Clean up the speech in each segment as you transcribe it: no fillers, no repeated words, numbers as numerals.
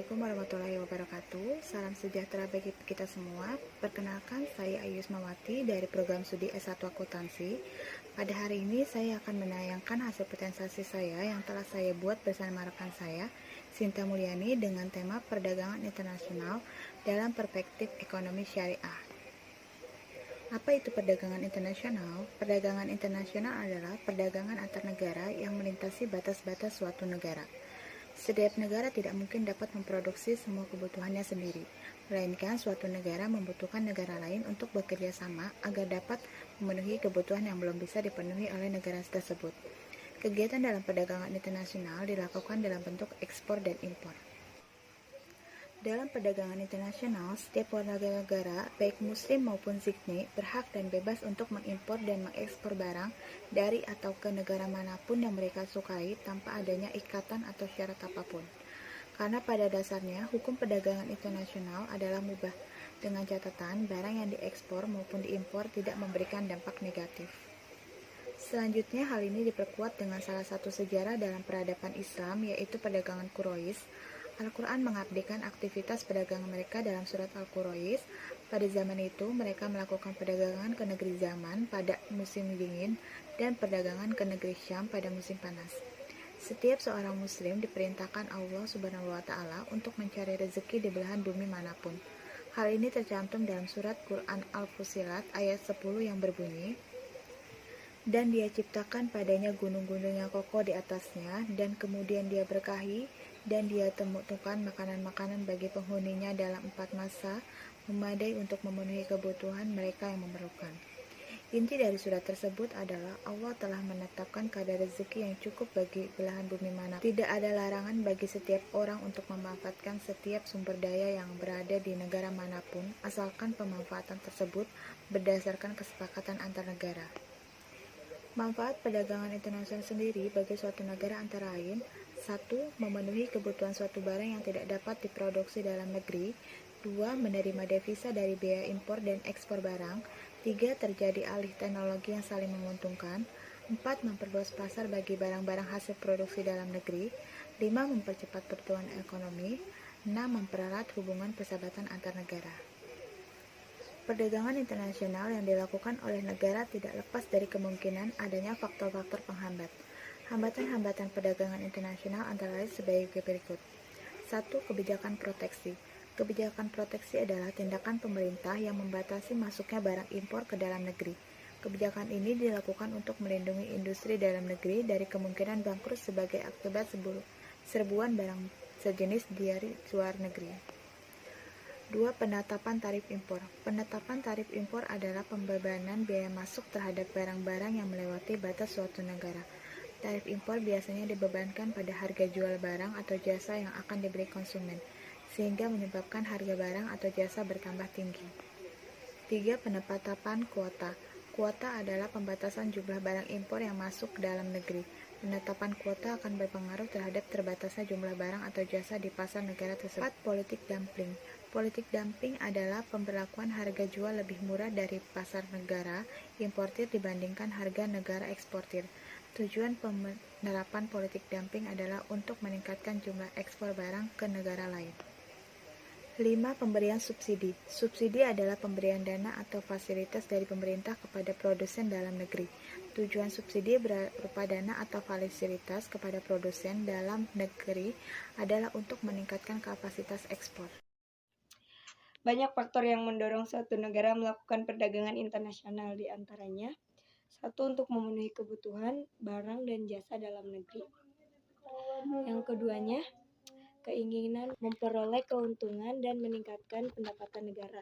Assalamualaikum warahmatullahi wabarakatuh. Salam sejahtera bagi kita semua. Perkenalkan, saya Ayu Ismawati dari program studi S1 Akuntansi. Pada hari ini saya akan menayangkan hasil presentasi saya yang telah saya buat bersama rekan saya, Sinta Mulyani, dengan tema perdagangan internasional dalam perspektif ekonomi syariah. Apa itu perdagangan internasional? Perdagangan internasional adalah perdagangan antar negara yang melintasi batas-batas suatu negara. Setiap negara tidak mungkin dapat memproduksi semua kebutuhannya sendiri, melainkan suatu negara membutuhkan negara lain untuk bekerja sama agar dapat memenuhi kebutuhan yang belum bisa dipenuhi oleh negara tersebut. Kegiatan dalam perdagangan internasional dilakukan dalam bentuk ekspor dan impor. Dalam perdagangan internasional, setiap warga negara, baik muslim maupun zikni, berhak dan bebas untuk mengimpor dan mengekspor barang dari atau ke negara manapun yang mereka sukai tanpa adanya ikatan atau syarat apapun. Karena pada dasarnya, hukum perdagangan internasional adalah mubah, dengan catatan barang yang diekspor maupun diimpor tidak memberikan dampak negatif. Selanjutnya, hal ini diperkuat dengan salah satu sejarah dalam peradaban Islam, yaitu perdagangan Quraisy. Al-Quran mengabdikan aktivitas perdagangan mereka dalam surat Al-Quraisy. Pada zaman itu, mereka melakukan perdagangan ke negeri Zaman pada musim dingin dan perdagangan ke negeri Syam pada musim panas. Setiap seorang muslim diperintahkan Allah Subhanahu wa Ta'ala untuk mencari rezeki di belahan bumi manapun. Hal ini tercantum dalam surat Quran Al-Fussilat ayat 10 yang berbunyi, "Dan Dia ciptakan padanya gunung-gunung yang kokoh di atasnya, dan kemudian Dia berkahi, dan Dia temukan makanan-makanan bagi penghuninya dalam 4 masa, memadai untuk memenuhi kebutuhan mereka yang memerlukan." Inti dari surat tersebut adalah Allah telah menetapkan kadar rezeki yang cukup bagi belahan bumi mana. Tidak ada larangan bagi setiap orang untuk memanfaatkan setiap sumber daya yang berada di negara manapun, asalkan pemanfaatan tersebut berdasarkan kesepakatan antar negara. Manfaat perdagangan internasional sendiri bagi suatu negara antara lain: 1. Memenuhi kebutuhan suatu barang yang tidak dapat diproduksi dalam negeri. 2. Menerima devisa dari biaya impor dan ekspor barang. 3. Terjadi alih teknologi yang saling menguntungkan. 4. Memperluas pasar bagi barang-barang hasil produksi dalam negeri. 5. Mempercepat pertumbuhan ekonomi. 6. Mempererat hubungan persahabatan antar negara. Perdagangan internasional yang dilakukan oleh negara tidak lepas dari kemungkinan adanya faktor-faktor penghambat. Hambatan-hambatan perdagangan internasional antara lain sebagai berikut. 1. Kebijakan proteksi. Kebijakan proteksi adalah tindakan pemerintah yang membatasi masuknya barang impor ke dalam negeri. Kebijakan ini dilakukan untuk melindungi industri dalam negeri dari kemungkinan bangkrut sebagai akibat serbuan barang sejenis dari luar negeri. 2. Penetapan tarif impor. Penetapan tarif impor adalah pembebanan biaya masuk terhadap barang-barang yang melewati batas suatu negara. Tarif impor biasanya dibebankan pada harga jual barang atau jasa yang akan dibeli konsumen, sehingga menyebabkan harga barang atau jasa bertambah tinggi. 3. Penetapan kuota. Kuota adalah pembatasan jumlah barang impor yang masuk ke dalam negeri. Penetapan kuota akan berpengaruh terhadap terbatasnya jumlah barang atau jasa di pasar negara tersebut. 4. Politik dumping. Politik dumping adalah pemberlakuan harga jual lebih murah dari pasar negara importir dibandingkan harga negara eksportir. Tujuan penerapan politik dumping adalah untuk meningkatkan jumlah ekspor barang ke negara lain. 5. Pemberian subsidi. Subsidi adalah pemberian dana atau fasilitas dari pemerintah kepada produsen dalam negeri. Tujuan subsidi berupa dana atau fasilitas kepada produsen dalam negeri adalah untuk meningkatkan kapasitas ekspor. Banyak faktor yang mendorong suatu negara melakukan perdagangan internasional, di antaranya: 1. Untuk memenuhi kebutuhan barang dan jasa dalam negeri. Yang keduanya, keinginan memperoleh keuntungan dan meningkatkan pendapatan negara.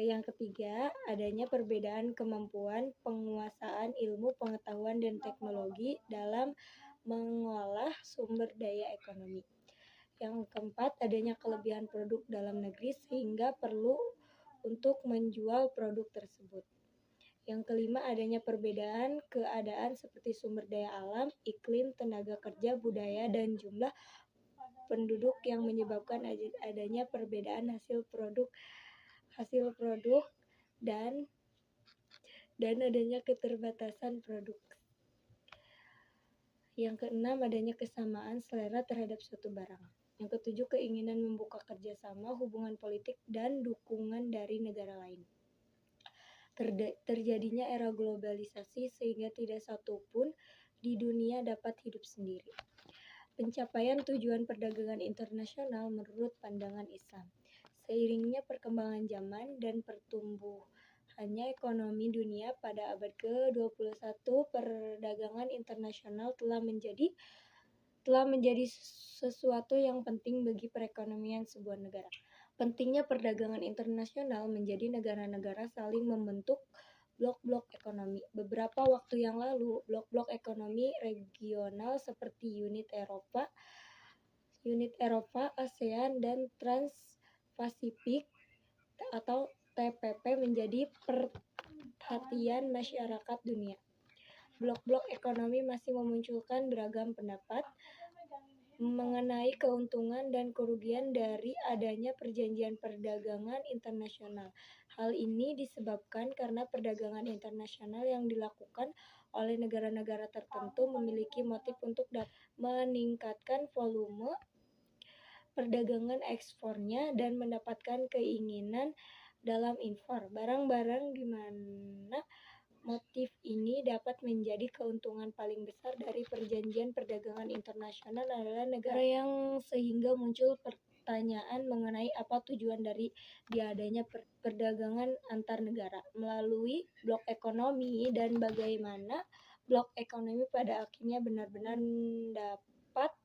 Yang ketiga, adanya perbedaan kemampuan penguasaan ilmu pengetahuan dan teknologi dalam mengolah sumber daya ekonomi. Yang keempat, adanya kelebihan produk dalam negeri sehingga perlu untuk menjual produk tersebut. Yang kelima, adanya perbedaan keadaan seperti sumber daya alam, iklim, tenaga kerja, budaya, dan jumlah penduduk yang menyebabkan adanya perbedaan hasil produk dan adanya keterbatasan produk. Yang keenam, adanya kesamaan selera terhadap suatu barang. Yang ketujuh, keinginan membuka kerjasama, hubungan politik, dan dukungan dari negara lain. Terjadinya era globalisasi sehingga tidak satupun di dunia dapat hidup sendiri. Pencapaian tujuan perdagangan internasional menurut pandangan Islam. Seiringnya perkembangan zaman dan pertumbuhannya ekonomi dunia pada abad ke-21, perdagangan internasional telah menjadi sesuatu yang penting bagi perekonomian sebuah negara. Pentingnya perdagangan internasional menjadi negara-negara saling membentuk blok-blok ekonomi. Beberapa waktu yang lalu, blok-blok ekonomi regional seperti Uni Eropa, ASEAN, dan Trans-Pasifik atau TPP menjadi perhatian masyarakat dunia. Blok-blok ekonomi masih memunculkan beragam pendapat mengenai keuntungan dan kerugian dari adanya perjanjian perdagangan internasional. Hal ini disebabkan karena perdagangan internasional yang dilakukan oleh negara-negara tertentu memiliki motif untuk meningkatkan volume perdagangan ekspornya dan mendapatkan keinginan dalam impor barang-barang, di mana motif ini dapat menjadi keuntungan paling besar dari perjanjian perdagangan internasional adalah negara yang, sehingga muncul pertanyaan mengenai apa tujuan dari diadanya perdagangan antar negara melalui blok ekonomi dan bagaimana blok ekonomi pada akhirnya benar-benar dapat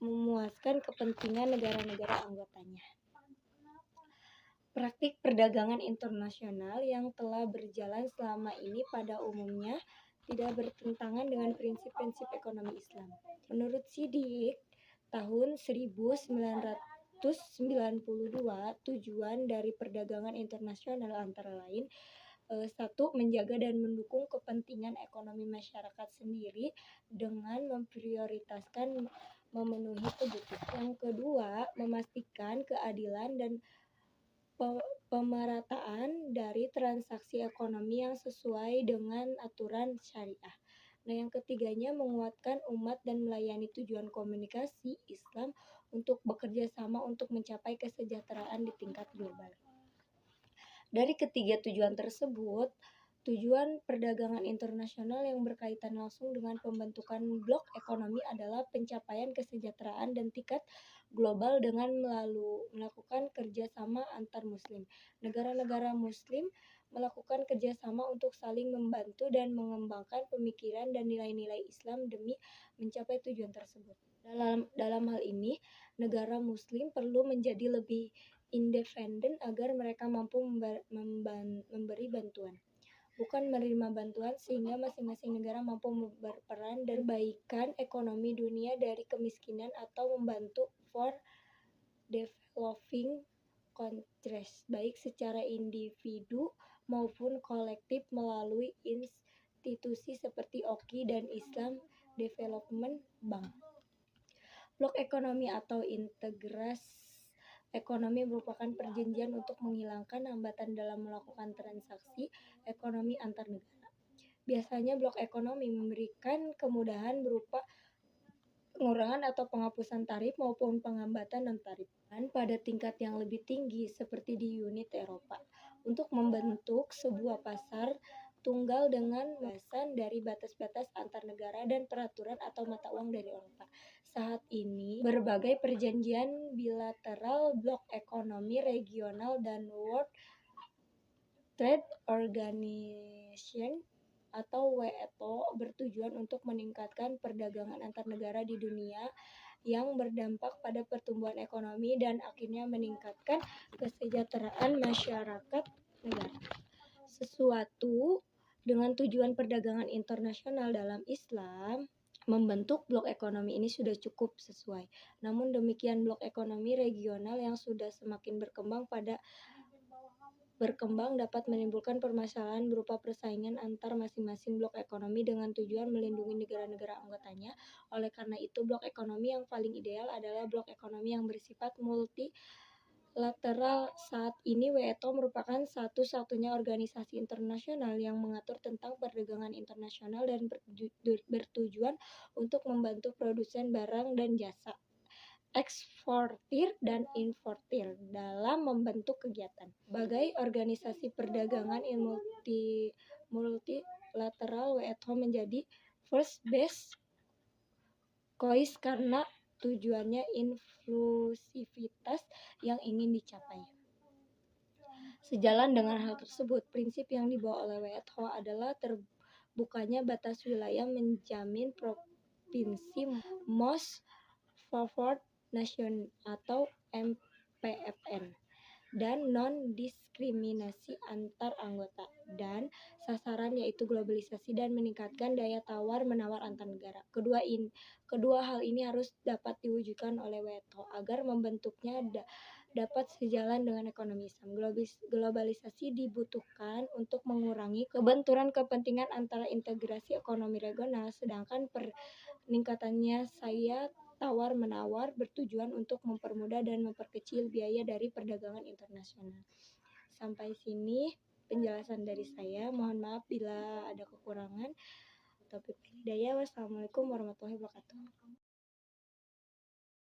memuaskan kepentingan negara-negara anggotanya. Praktik perdagangan internasional yang telah berjalan selama ini pada umumnya tidak bertentangan dengan prinsip-prinsip ekonomi Islam. Menurut Siddiq, tahun 1992, tujuan dari perdagangan internasional antara lain 1. Menjaga dan mendukung kepentingan ekonomi masyarakat sendiri dengan memprioritaskan memenuhi kebutuhan. Yang kedua, memastikan keadilan dan pemerataan dari transaksi ekonomi yang sesuai dengan aturan syariah. Nah, yang ketiganya, menguatkan umat dan melayani tujuan komunikasi Islam untuk bekerja sama untuk mencapai kesejahteraan di tingkat global. Dari ketiga tujuan tersebut, tujuan perdagangan internasional yang berkaitan langsung dengan pembentukan blok ekonomi adalah pencapaian kesejahteraan dan tingkat global dengan melakukan kerjasama antar muslim. Negara-negara muslim melakukan kerjasama untuk saling membantu dan mengembangkan pemikiran dan nilai-nilai Islam demi mencapai tujuan tersebut. Dalam hal ini, negara muslim perlu menjadi lebih independen agar mereka mampu memberi bantuan, bukan menerima bantuan, sehingga masing-masing negara mampu berperan dan perbaikan ekonomi dunia dari kemiskinan atau membantu for developing countries, baik secara individu maupun kolektif melalui institusi seperti OKI dan Islam Development Bank. Blok ekonomi atau integras ekonomi merupakan perjanjian untuk menghilangkan hambatan dalam melakukan transaksi ekonomi antar negara. Biasanya blok ekonomi memberikan kemudahan berupa pengurangan atau penghapusan tarif maupun penghambatan non-tarif pada tingkat yang lebih tinggi seperti di Uni Eropa untuk membentuk sebuah pasar tunggal dengan bahasan dari batas-batas antar negara dan peraturan atau mata uang dari Eropa. Saat ini, berbagai perjanjian bilateral, blok ekonomi regional, dan World Trade Organization atau WTO bertujuan untuk meningkatkan perdagangan antar negara di dunia yang berdampak pada pertumbuhan ekonomi dan akhirnya meningkatkan kesejahteraan masyarakat negara. Sesuatu dengan tujuan perdagangan internasional dalam Islam, membentuk blok ekonomi ini sudah cukup sesuai. Namun demikian, blok ekonomi regional yang sudah semakin berkembang dapat menimbulkan permasalahan berupa persaingan antar masing-masing blok ekonomi dengan tujuan melindungi negara-negara anggotanya. Oleh karena itu, blok ekonomi yang paling ideal adalah blok ekonomi yang bersifat multilateral. Saat ini WTO merupakan satu-satunya organisasi internasional yang mengatur tentang perdagangan internasional dan bertujuan untuk membantu produsen barang dan jasa eksportir dan importir dalam membentuk kegiatan. Sebagai organisasi perdagangan yang multilateral, WHO menjadi first best choice karena tujuannya inklusivitas yang ingin dicapai. Sejalan dengan hal tersebut, prinsip yang dibawa oleh WHO adalah terbukanya batas wilayah menjamin provinsi Most Favored Nation atau MPFN dan non-diskriminasi antar anggota, dan sasaran yaitu globalisasi dan meningkatkan daya tawar-menawar antar negara. Kedua hal ini harus dapat diwujudkan oleh WHO agar membentuknya dapat sejalan dengan ekonomi Islam. Globalisasi dibutuhkan untuk mengurangi kebenturan kepentingan antara integrasi ekonomi regional, sedangkan peningkatannya tawar-menawar bertujuan untuk mempermudah dan memperkecil biaya dari perdagangan internasional. Sampai sini penjelasan dari saya. Mohon maaf bila ada kekurangan. Taufiq hidayah. Wassalamualaikum warahmatullahi wabarakatuh.